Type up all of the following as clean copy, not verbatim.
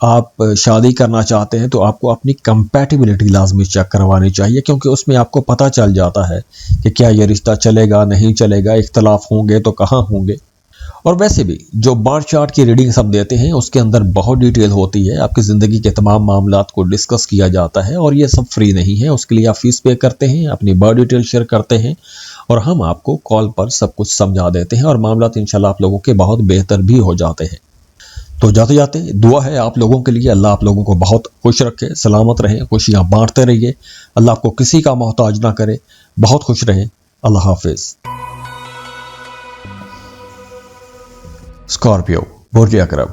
آپ شادی کرنا چاہتے ہیں تو آپ کو اپنی کمپیٹیبلٹی لازمی چیک کروانی چاہیے، کیونکہ اس میں آپ کو پتہ چل جاتا ہے کہ کیا یہ رشتہ چلے گا نہیں چلے گا، اختلاف ہوں گے تو کہاں ہوں گے۔ اور ویسے بھی جو بارتھ چارٹ کی ریڈنگ ہم دیتے ہیں اس کے اندر بہت ڈیٹیل ہوتی ہے، آپ کی زندگی کے تمام معاملات کو ڈسکس کیا جاتا ہے، اور یہ سب فری نہیں ہے، اس کے لیے آپ فیس پے کرتے ہیں، اپنی بارتھ ڈیٹیل شیئر کرتے ہیں، اور ہم آپ کو کال پر سب کچھ سمجھا دیتے ہیں، اور معاملات انشاءاللہ آپ لوگوں کے بہت بہتر بھی ہو جاتے ہیں۔ تو جاتے جاتے دعا ہے آپ لوگوں کے لیے، اللہ آپ لوگوں کو بہت خوش رکھے، سلامت رہیں، خوشیاں بانٹتے رہیے، اللہ آپ کو کسی کا محتاج نہ کرے، بہت خوش رہیں، اللہ حافظ۔ اسکارپیو، برج اکرب،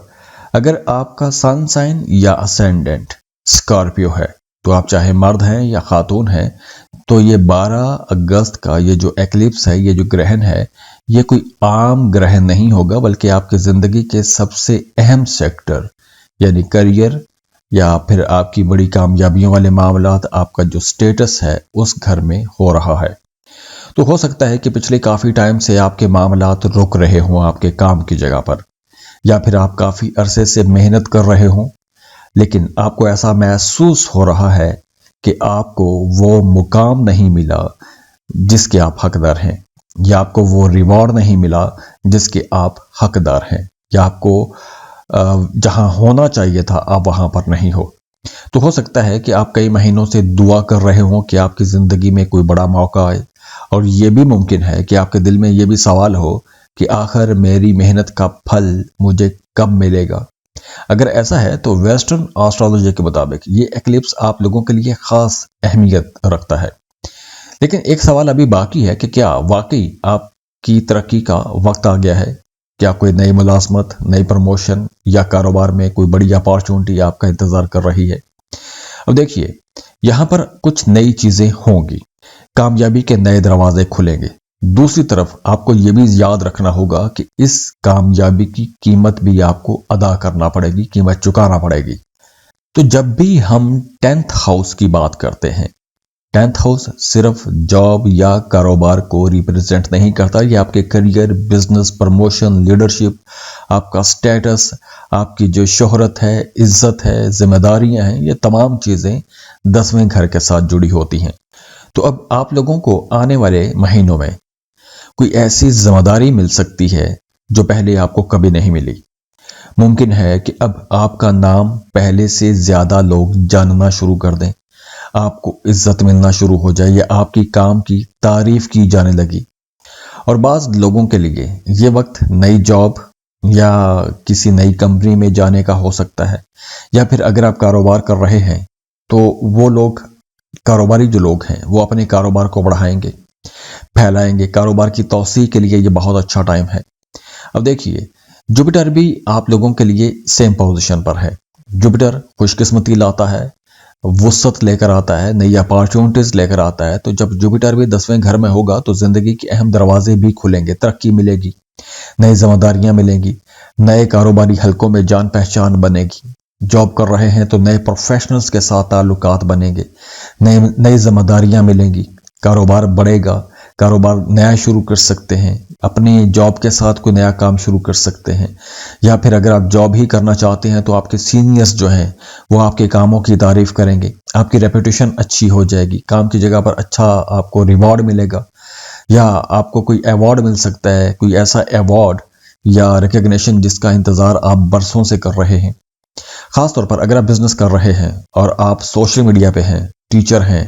اگر آپ کا سن سائن یا اسینڈنٹ اسکارپیو ہے تو آپ چاہے مرد ہیں یا خاتون ہیں، تو یہ 12 اگست کا یہ جو ایکلپس ہے، یہ جو گرہن ہے، یہ کوئی عام گرہن نہیں ہوگا، بلکہ آپ کی زندگی کے سب سے اہم سیکٹر یعنی کریئر یا پھر آپ کی بڑی کامیابیوں والے معاملات، آپ کا جو سٹیٹس ہے اس گھر میں ہو رہا ہے۔ تو ہو سکتا ہے کہ پچھلے کافی ٹائم سے آپ کے معاملات رک رہے ہوں آپ کے کام کی جگہ پر، یا پھر آپ کافی عرصے سے محنت کر رہے ہوں، لیکن آپ کو ایسا محسوس ہو رہا ہے کہ آپ کو وہ مقام نہیں ملا جس کے آپ حقدار ہیں، یا آپ کو وہ ریوارڈ نہیں ملا جس کے آپ حقدار ہیں، یا آپ کو جہاں ہونا چاہیے تھا آپ وہاں پر نہیں ہو۔ تو ہو سکتا ہے کہ آپ کئی مہینوں سے دعا کر رہے ہوں کہ آپ کی زندگی میں کوئی بڑا موقع آئے، اور یہ بھی ممکن ہے کہ آپ کے دل میں یہ بھی سوال ہو کہ آخر میری محنت کا پھل مجھے کب ملے گا۔ اگر ایسا ہے تو ویسٹرن آسٹرالوجی کے مطابق یہ ایکلپس آپ لوگوں کے لیے خاص اہمیت رکھتا ہے۔ لیکن ایک سوال ابھی باقی ہے کہ کیا واقعی آپ کی ترقی کا وقت آ گیا ہے؟ کیا کوئی نئی ملازمت، نئی پروموشن یا کاروبار میں کوئی بڑی اپارچونٹی آپ کا انتظار کر رہی ہے؟ اب دیکھیے، یہاں پر کچھ نئی چیزیں ہوں گی، کامیابی کے نئے دروازے کھلیں گے۔ دوسری طرف آپ کو یہ بھی یاد رکھنا ہوگا کہ اس کامیابی کی قیمت بھی آپ کو ادا کرنا پڑے گی، قیمت چکانا پڑے گی۔ تو جب بھی ہم 10th ہاؤس کی بات کرتے ہیں، 10th ہاؤس صرف جاب یا کاروبار کو ریپرزینٹ نہیں کرتا، یہ آپ کے کریئر، بزنس، پروموشن، لیڈرشپ، آپ کا سٹیٹس، آپ کی جو شہرت ہے، عزت ہے، ذمہ داریاں ہیں، یہ تمام چیزیں 10ویں گھر کے ساتھ جڑی ہوتی ہیں۔ تو اب آپ لوگوں کو آنے والے مہینوں میں کوئی ایسی ذمہ داری مل سکتی ہے جو پہلے آپ کو کبھی نہیں ملی۔ ممکن ہے کہ اب آپ کا نام پہلے سے زیادہ لوگ جاننا شروع کر دیں، آپ کو عزت ملنا شروع ہو جائے، یا آپ کی کام کی تعریف کی جانے لگی۔ اور بعض لوگوں کے لیے یہ وقت نئی جاب یا کسی نئی کمپنی میں جانے کا ہو سکتا ہے، یا پھر اگر آپ کاروبار کر رہے ہیں تو وہ لوگ، کاروباری جو لوگ ہیں، وہ اپنے کاروبار کو بڑھائیں گے، پھیلائیں گے۔ کاروبار کی توسیع کے لیے یہ بہت اچھا ٹائم ہے۔ اب دیکھیے، جوپیٹر بھی آپ لوگوں کے لیے سیم پوزیشن پر ہے۔ جوپیٹر خوش قسمتی لاتا ہے، وسعت لے کر آتا ہے، نئی اپارچونٹیز لے کر آتا ہے۔ تو جب جوپیٹر بھی 10ویں گھر میں ہوگا تو زندگی کے اہم دروازے بھی کھلیں گے، ترقی ملے گی، نئی ذمہ داریاں ملیں گی، نئے کاروباری حلقوں میں جان پہچان بنے گی۔ جاب کر رہے ہیں تو نئے پروفیشنلز کے ساتھ تعلقات بنیں گے، نئی ذمہ داریاں ملیں گی، کاروبار بڑھے گا، کاروبار نیا شروع کر سکتے ہیں، اپنی جاب کے ساتھ کوئی نیا کام شروع کر سکتے ہیں، یا پھر اگر آپ جاب ہی کرنا چاہتے ہیں تو آپ کے سینئرز جو ہیں وہ آپ کے کاموں کی تعریف کریں گے، آپ کی ریپوٹیشن اچھی ہو جائے گی، کام کی جگہ پر اچھا آپ کو ریوارڈ ملے گا، یا آپ کو کوئی ایوارڈ مل سکتا ہے، کوئی ایسا ایوارڈ یا ریکگنیشن جس کا انتظار آپ برسوں سے کر رہے ہیں۔ خاص طور پر اگر آپ بزنس کر رہے ہیں اور آپ سوشل میڈیا پہ ہیں، ٹیچر ہیں،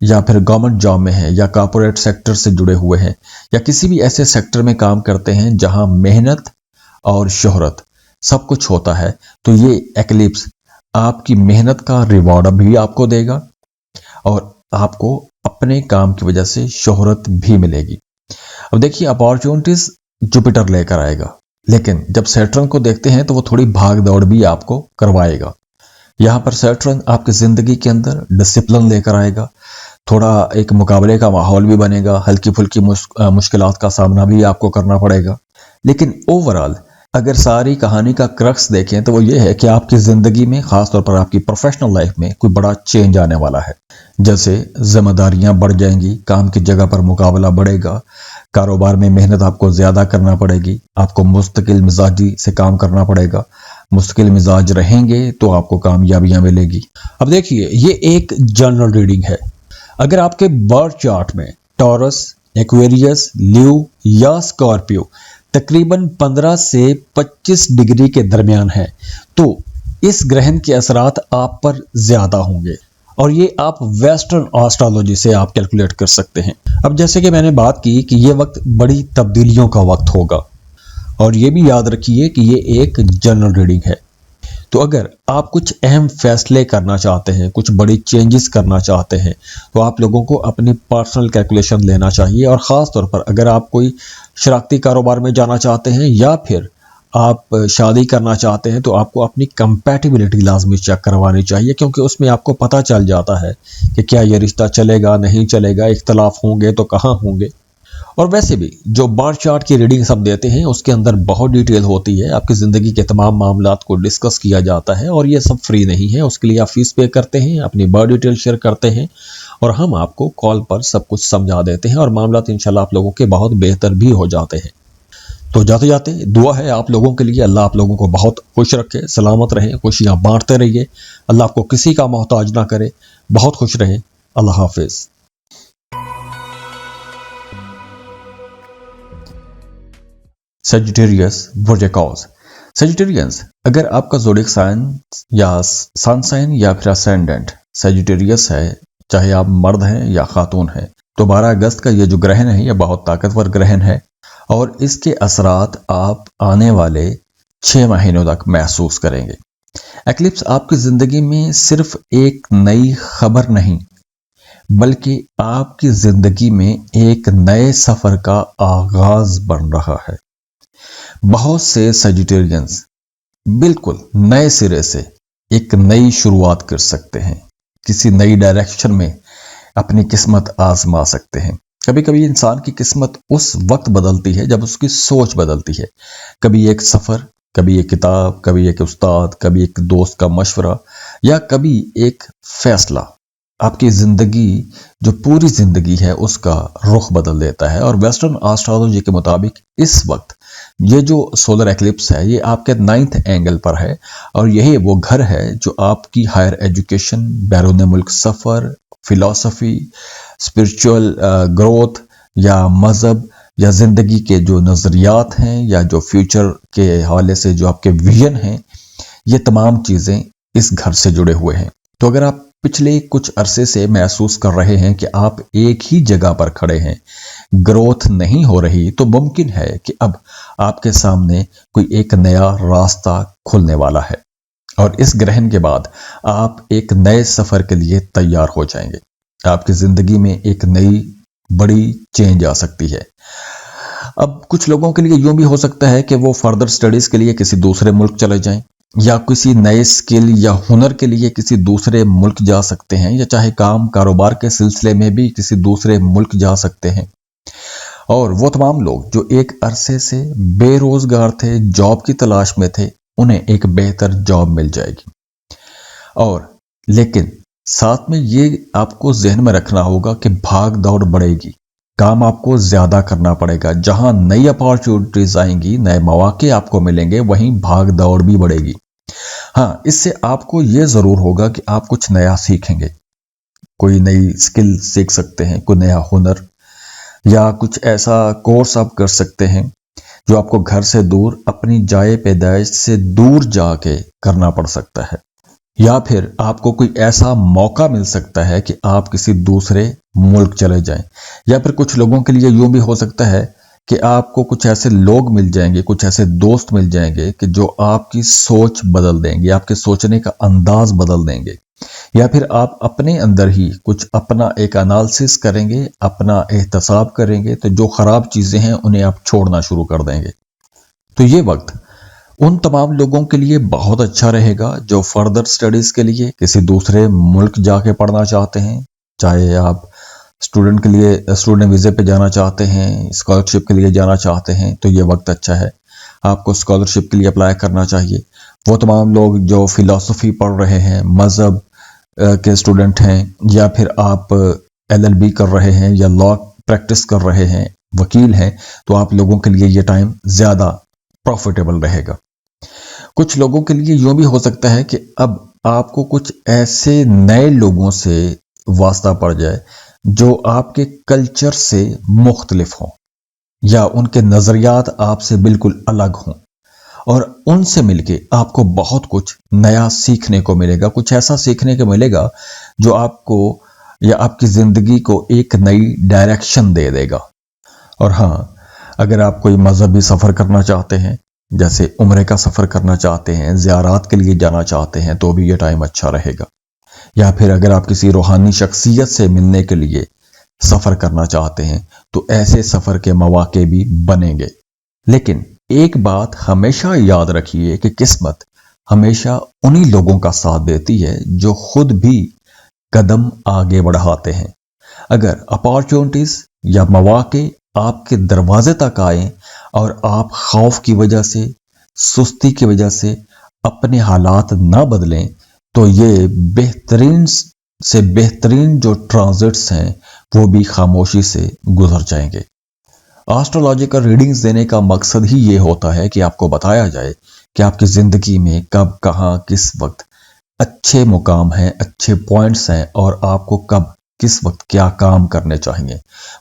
یا پھر گورنمنٹ جاب میں ہیں، یا کارپوریٹ سیکٹر سے جڑے ہوئے ہیں، یا کسی بھی ایسے سیکٹر میں کام کرتے ہیں جہاں محنت اور شہرت سب کچھ ہوتا ہے، تو یہ ایکلپس آپ کی محنت کا ریوارڈ بھی آپ کو دے گا، اور آپ کو اپنے کام کی وجہ سے شہرت بھی ملے گی۔ اب دیکھیے، اپارچونٹیز جوپیٹر لے کر آئے گا، لیکن جب سیٹرن کو دیکھتے ہیں تو وہ تھوڑی بھاگ دوڑ بھی آپ کو کروائے گا۔ یہاں پر سیٹرن آپ کی زندگی کے اندر ڈسپلن لے کر آئے گا، تھوڑا ایک مقابلے کا ماحول بھی بنے گا، ہلکی پھلکی مشکلات کا سامنا بھی آپ کو کرنا پڑے گا، لیکن اوورآل اگر ساری کہانی کا کرکس دیکھیں تو وہ یہ ہے کہ آپ کی زندگی میں، خاص طور پر آپ کی پروفیشنل لائف میں، کوئی بڑا چینج آنے والا ہے۔ جیسے ذمہ داریاں بڑھ جائیں گی، کام کی جگہ پر مقابلہ بڑھے گا، کاروبار میں محنت آپ کو زیادہ کرنا پڑے گی، آپ کو مستقل مزاجی سے کام کرنا پڑے گا۔ مستقل مزاج رہیں گے تو آپ کو کامیابیاں ملے گی۔ اب دیکھیے، یہ ایک جنرل ریڈنگ ہے۔ اگر آپ کے برتھ چارٹ میں ٹورس، ایکویریس، لیو یا اسکارپیو تقریباً 15 سے 25 ڈگری کے درمیان ہے تو اس گرہن کے اثرات آپ پر زیادہ ہوں گے، اور یہ آپ ویسٹرن آسٹرالوجی سے آپ کیلکولیٹ کر سکتے ہیں۔ اب جیسے کہ میں نے بات کی کہ یہ وقت بڑی تبدیلیوں کا وقت ہوگا، اور یہ بھی یاد رکھیے کہ یہ ایک جنرل ریڈنگ ہے۔ تو اگر آپ کچھ اہم فیصلے کرنا چاہتے ہیں، کچھ بڑی چینجز کرنا چاہتے ہیں، تو آپ لوگوں کو اپنی پرسنل کیلکولیشن لینا چاہیے، اور خاص طور پر اگر آپ کوئی شراکتی کاروبار میں جانا چاہتے ہیں یا پھر آپ شادی کرنا چاہتے ہیں، تو آپ کو اپنی کمپیٹیبلٹی لازمی چیک کروانی چاہیے، کیونکہ اس میں آپ کو پتہ چل جاتا ہے کہ کیا یہ رشتہ چلے گا، نہیں چلے گا، اختلاف ہوں گے تو کہاں ہوں گے۔ اور ویسے بھی جو برتھ چارٹ کی ریڈنگ سب دیتے ہیں اس کے اندر بہت ڈیٹیل ہوتی ہے، آپ کی زندگی کے تمام معاملات کو ڈسکس کیا جاتا ہے، اور یہ سب فری نہیں ہے، اس کے لیے آپ فیس پے کرتے ہیں، اپنی برتھ ڈیٹیل شیئر کرتے ہیں، اور ہم آپ کو کال پر سب کچھ سمجھا دیتے ہیں، اور معاملات انشاءاللہ آپ لوگوں کے بہت بہتر بھی ہو جاتے ہیں۔ تو جاتے جاتے دعا ہے آپ لوگوں کے لیے، اللہ آپ لوگوں کو بہت خوش رکھے، سلامت رہیں، خوشیاں بانٹتے رہیے، اللہ آپ کو کسی کا محتاج نہ کرے، بہت خوش رہیں، اللہ حافظ۔ سیجیٹیریس برج قوس۔ سیجیٹیرینس، اگر آپ کا زوڈیک سائن یا سن سائن یا پھر اسینڈنٹ سیجیٹیریس ہے، چاہے آپ مرد ہیں یا خاتون ہیں، تو 12 اگست کا یہ جو گرہن ہے یہ بہت طاقتور گرہن ہے، اور اس کے اثرات آپ آنے والے 6 مہینوں تک محسوس کریں گے۔ ایکلپس آپ کی زندگی میں صرف ایک نئی خبر نہیں، بلکہ آپ کی زندگی میں ایک نئے سفر کا آغاز بن رہا ہے۔ بہت سے سیجیٹیرینز بالکل نئے سرے سے ایک نئی شروعات کر سکتے ہیں، کسی نئی ڈائریکشن میں اپنی قسمت آزما سکتے ہیں۔ کبھی کبھی انسان کی قسمت اس وقت بدلتی ہے جب اس کی سوچ بدلتی ہے، کبھی ایک سفر، کبھی ایک کتاب، کبھی ایک استاد، کبھی ایک دوست کا مشورہ، یا کبھی ایک فیصلہ آپ کی زندگی، جو پوری زندگی ہے، اس کا رخ بدل دیتا ہے۔ اور ویسٹرن آسٹرالوجی کے مطابق اس وقت یہ جو سولر ایکلپس ہے یہ آپ کے 9th اینگل پر ہے، اور یہی وہ گھر ہے جو آپ کی ہائر ایجوکیشن، بیرون ملک سفر، فلسفی، اسپرچول گروتھ، یا مذہب، یا زندگی کے جو نظریات ہیں، یا جو فیوچر کے حوالے سے جو آپ کے ویژن ہیں، یہ تمام چیزیں اس گھر سے جڑے ہوئے ہیں۔ تو اگر آپ پچھلے کچھ عرصے سے محسوس کر رہے ہیں کہ آپ ایک ہی جگہ پر کھڑے ہیں، گروتھ نہیں ہو رہی، تو ممکن ہے کہ اب آپ کے سامنے کوئی ایک نیا راستہ کھلنے والا ہے، اور اس گرہن کے بعد آپ ایک نئے سفر کے لیے تیار ہو جائیں گے۔ آپ کی زندگی میں ایک نئی بڑی چینج آ سکتی ہے۔ اب کچھ لوگوں کے لیے یوں بھی ہو سکتا ہے کہ وہ فردر سٹڈیز کے لیے کسی دوسرے ملک چلے جائیں، یا کسی نئے سکل یا ہنر کے لیے کسی دوسرے ملک جا سکتے ہیں، یا چاہے کام کاروبار کے سلسلے میں بھی کسی دوسرے ملک جا سکتے ہیں۔ اور وہ تمام لوگ جو ایک عرصے سے بے روزگار تھے، جاب کی تلاش میں تھے، انہیں ایک بہتر جاب مل جائے گی۔ اور لیکن ساتھ میں یہ آپ کو ذہن میں رکھنا ہوگا کہ بھاگ دوڑ بڑھے گی، کام آپ کو زیادہ کرنا پڑے گا۔ جہاں نئی اپارچونٹیز آئیں گی، نئے مواقع آپ کو ملیں گے، وہیں بھاگ دوڑ بھی بڑھے گی۔ ہاں، اس سے آپ کو یہ ضرور ہوگا کہ آپ کچھ نیا سیکھیں گے، کوئی نئی سکل سیکھ سکتے ہیں، کوئی نیا ہنر، یا کچھ ایسا کورس آپ کر سکتے ہیں جو آپ کو گھر سے دور، اپنی جائے پیدائش سے دور جا کے کرنا پڑ سکتا ہے، یا پھر آپ کو کوئی ایسا موقع مل سکتا ہے کہ آپ کسی دوسرے ملک چلے جائیں، یا پھر کچھ لوگوں کے لیے یوں بھی ہو سکتا ہے کہ آپ کو کچھ ایسے لوگ مل جائیں گے، کچھ ایسے دوست مل جائیں گے کہ جو آپ کی سوچ بدل دیں گے، آپ کے سوچنے کا انداز بدل دیں گے، یا پھر آپ اپنے اندر ہی کچھ اپنا ایک انالسس کریں گے، اپنا احتساب کریں گے، تو جو خراب چیزیں ہیں انہیں آپ چھوڑنا شروع کر دیں گے۔ تو یہ وقت ان تمام لوگوں کے لیے بہت اچھا رہے گا جو فردر سٹڈیز کے لیے کسی دوسرے ملک جا کے پڑھنا چاہتے ہیں، چاہے آپ اسٹوڈنٹ کے لیے اسٹوڈنٹ ویزے پہ جانا چاہتے ہیں، اسکالرشپ کے لیے جانا چاہتے ہیں، تو یہ وقت اچھا ہے۔ آپ کو اسکالرشپ کے لیے اپلائی کرنا چاہیے. وہ تمام لوگ جو فلسفی پڑھ رہے ہیں، مذہب کے اسٹوڈنٹ ہیں، یا پھر آپ LLB کر رہے ہیں یا لا پریکٹس کر رہے ہیں، وکیل ہیں، تو آپ لوگوں کے لیے یہ ٹائم زیادہ پروفیٹیبل رہے گا. کچھ لوگوں کے لیے یوں بھی ہو سکتا ہے کہ اب آپ کو کچھ ایسے نئے لوگوں سے واسطہ پڑ جائے جو آپ کے کلچر سے مختلف ہوں یا ان کے نظریات آپ سے بالکل الگ ہوں، اور ان سے مل کے آپ کو بہت کچھ نیا سیکھنے کو ملے گا. کچھ ایسا سیکھنے کو ملے گا جو آپ کو یا آپ کی زندگی کو ایک نئی ڈائریکشن دے دے گا. اور ہاں، اگر آپ کوئی مذہبی سفر کرنا چاہتے ہیں، جیسے عمرے کا سفر کرنا چاہتے ہیں، زیارات کے لیے جانا چاہتے ہیں، تو بھی یہ ٹائم اچھا رہے گا. یا پھر اگر آپ کسی روحانی شخصیت سے ملنے کے لیے سفر کرنا چاہتے ہیں تو ایسے سفر کے مواقع بھی بنیں گے. لیکن ایک بات ہمیشہ یاد رکھیے کہ قسمت ہمیشہ انہی لوگوں کا ساتھ دیتی ہے جو خود بھی قدم آگے بڑھاتے ہیں. اگر اپارچونٹیز یا مواقع آپ کے دروازے تک آئیں اور آپ خوف کی وجہ سے، سستی کی وجہ سے اپنے حالات نہ بدلیں، تو یہ بہترین سے بہترین جو ٹرانزٹس ہیں وہ بھی خاموشی سے گزر جائیں گے. آسٹرولوجیکل ریڈنگز دینے کا مقصد ہی یہ ہوتا ہے کہ آپ کو بتایا جائے کہ آپ کی زندگی میں کب، کہاں، کس وقت اچھے مقام ہیں، اچھے پوائنٹس ہیں، اور آپ کو کب، کس وقت کیا کام کرنے چاہیے.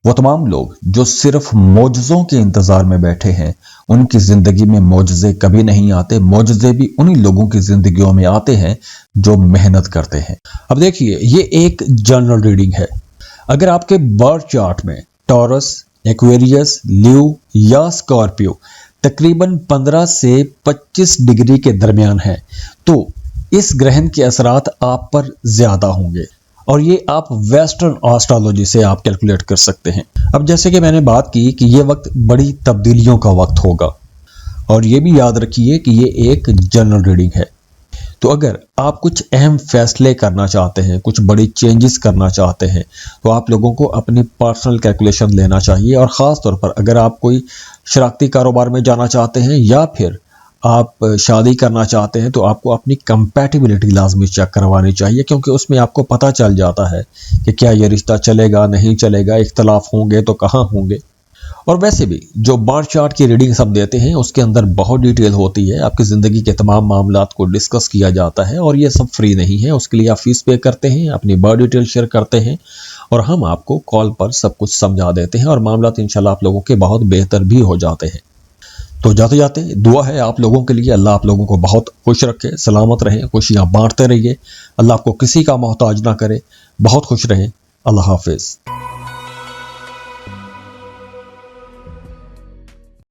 وہ تمام لوگ جو صرف معجزوں کے انتظار میں بیٹھے ہیں، ان کی زندگی میں معجزے کبھی نہیں آتے. معجزے بھی انہی لوگوں کی زندگیوں میں آتے ہیں جو محنت کرتے ہیں. اب دیکھیے، یہ ایک جنرل ریڈنگ ہے. اگر آپ کے برتھ چارٹ میں ٹورس، ایکویریس، لیو یا اسکارپیو تقریباً 15 سے 25 ڈگری کے درمیان ہے تو اس گرہن کے اثرات آپ پر زیادہ ہوں گے، اور یہ آپ ویسٹرن آسٹرالوجی سے آپ کیلکولیٹ کر سکتے ہیں. اب جیسے کہ میں نے بات کی کہ یہ وقت بڑی تبدیلیوں کا وقت ہوگا، اور یہ بھی یاد رکھیے کہ یہ ایک جنرل ریڈنگ ہے. تو اگر آپ کچھ اہم فیصلے کرنا چاہتے ہیں، کچھ بڑی چینجز کرنا چاہتے ہیں، تو آپ لوگوں کو اپنی پرسنل کیلکولیشن لینا چاہیے. اور خاص طور پر اگر آپ کوئی شراکتی کاروبار میں جانا چاہتے ہیں یا پھر آپ شادی کرنا چاہتے ہیں، تو آپ کو اپنی کمپیٹیبلٹی لازمی چیک کروانی چاہیے، کیونکہ اس میں آپ کو پتہ چل جاتا ہے کہ کیا یہ رشتہ چلے گا، نہیں چلے گا، اختلاف ہوں گے تو کہاں ہوں گے. اور ویسے بھی جو برتھ چارٹ کی ریڈنگ ہم دیتے ہیں اس کے اندر بہت ڈیٹیل ہوتی ہے. آپ کی زندگی کے تمام معاملات کو ڈسکس کیا جاتا ہے، اور یہ سب فری نہیں ہے. اس کے لیے آپ فیس پے کرتے ہیں، اپنی برتھ ڈیٹیل شیئر کرتے ہیں، اور ہم آپ کو کال پر سب کچھ سمجھا دیتے ہیں، اور معاملات انشاءاللہ آپ لوگوں کے بہت بہتر بھی ہو جاتے ہیں. تو جاتے جاتے دعا ہے آپ لوگوں کے لیے، اللہ آپ لوگوں کو بہت خوش رکھے، سلامت رہیں، خوشیاں بانٹتے رہیے، اللہ آپ کو کسی کا محتاج نہ کرے. بہت خوش رہیں. اللہ حافظ.